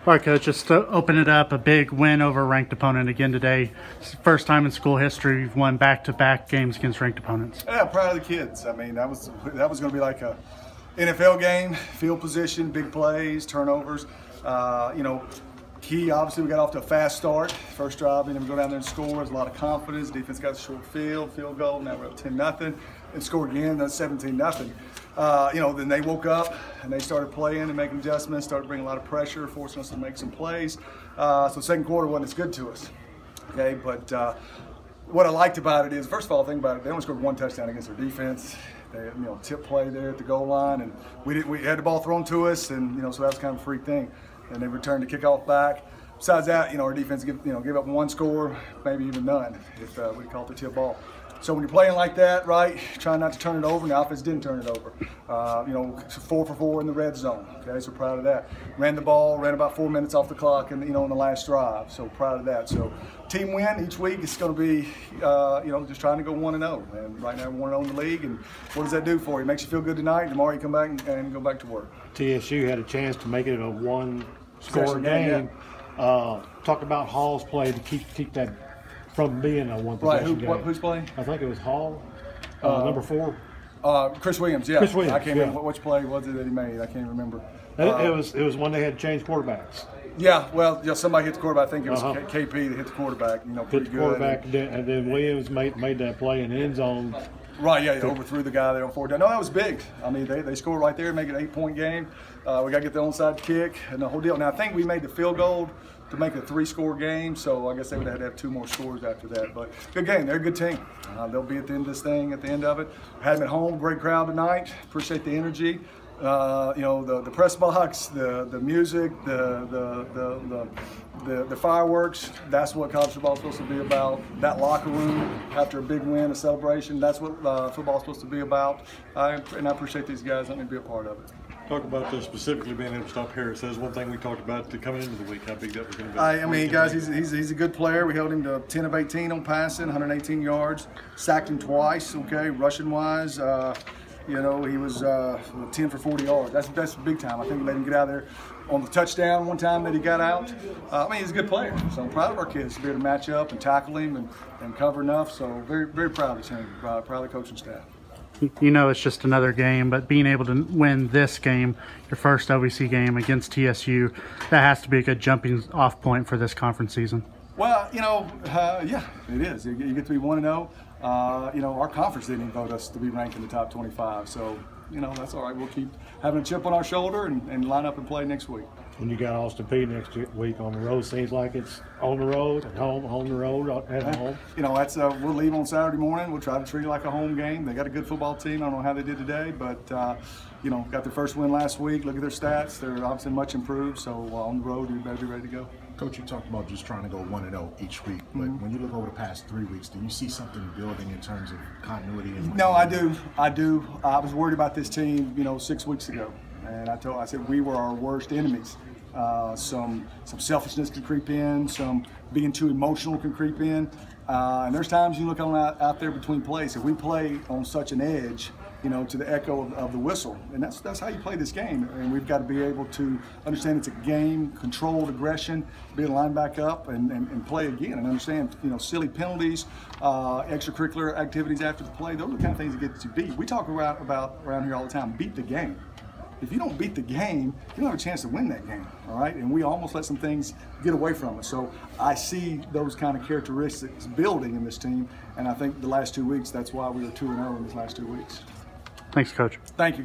All right, Coach, just to open it up, a big win over a ranked opponent again today. It's the first time in school history you've won back-to-back games against ranked opponents. Yeah, proud of the kids. I mean, that was going to be like a NFL game, field position, big plays, turnovers. Key, obviously, we got off to a fast start. First drive, we go down there and score. There's a lot of confidence. Defense got a short field goal. Now we're up 10-0, and score again. That's 17-0. Then they woke up and they started playing and making adjustments. Started bringing a lot of pressure, forcing us to make some plays. So second quarter wasn't as good to us. Okay, but what I liked about it is, first of all, think about it. They only scored one touchdown against their defense. They, tip play there at the goal line, and we had the ball thrown to us, and so that was kind of a freak thing. And they returned the kickoff back. Besides that, our defense give up one score, maybe even none if we call it the tip ball. So when you're playing like that, right, trying not to turn it over, and the offense didn't turn it over. 4 for 4 in the red zone. Okay, so proud of that. Ran the ball, ran about 4 minutes off the clock, and in the last drive. So proud of that. So team win each week. It's going to be, just trying to go 1-0. And right now we're 1-0 in the league. And what does that do for you? It makes you feel good tonight. Tomorrow you come back and go back to work. TSU had a chance to make it a one-score game. Yeah. Talk about Hall's play to keep that from being a one-possession game. Who's playing? I think it was Hall, number 4. Chris Williams, yeah. Chris Williams, I can't remember which play was it that he made. I can't remember. It was when they had changed quarterbacks. Yeah, well, somebody hit the quarterback. I think it was KP that hit the quarterback. Hit the quarterback, and then Williams made that play in the end zone. Right, yeah, he overthrew the guy there on 4th down. No, that was big. I mean, they scored right there, make it an 8-point game. We got to get the onside kick and the whole deal. Now, I think we made the field goal to make it a 3-score game, so I guess they would have to have 2 more scores after that. But good game. They're a good team. They'll be at the end of this thing, at the end of it. Had them at home. Great crowd tonight. Appreciate the energy. The press box, the music, the fireworks. That's what college football is supposed to be about. That locker room after a big win, a celebration. That's what football is supposed to be about. And I appreciate these guys letting me be a part of it. Talk about specifically being able to stop Harris. That was one thing we talked about coming into the week, how big that was going to be. I mean, guys, he's a good player. We held him to 10 of 18 on passing, 118 yards, sacked him twice, okay, rushing-wise. He was 10 for 40 yards. That's big time. I think we let him get out there on the touchdown one time that he got out. He's a good player. So I'm proud of our kids to be able to match up and tackle him and cover enough. So very, very proud of him, proud of the coaching staff. It's just another game, but being able to win this game, your first OVC game against TSU, that has to be a good jumping off point for this conference season. Well, yeah, it is. You get to be 1-0. Our conference didn't even vote us to be ranked in the top 25. So, that's all right. We'll keep having a chip on our shoulder and line up and play next week. And you got Austin Peay next week on the road. Seems like it's on the road, at home, on the road, at home. We'll leave on Saturday morning. We'll try to treat it like a home game. They got a good football team. I don't know how they did today, but, got their first win last week. Look at their stats. They're obviously much improved. So on the road, you better be ready to go. Coach, you talked about just trying to go 1-0 each week, but when you look over the past 3 weeks, do you see something building in terms of continuity? No, I do. I was worried about this team, 6 weeks ago, and I said we were our worst enemies. Some selfishness can creep in, some being too emotional can creep in, and there's times you look out there between plays. If we play on such an edge, to the echo of the whistle, and that's how you play this game. And we've got to be able to understand it's a game, controlled aggression, be able to line back up and play again, and understand silly penalties, extracurricular activities after the play. Those are the kind of things that get you beat. We talk about around here all the time. Beat the game. If you don't beat the game, you don't have a chance to win that game, all right? And we almost let some things get away from us. So I see those kind of characteristics building in this team, and I think the last 2 weeks, that's why we were 2-0 in these last 2 weeks. Thanks, Coach. Thank you.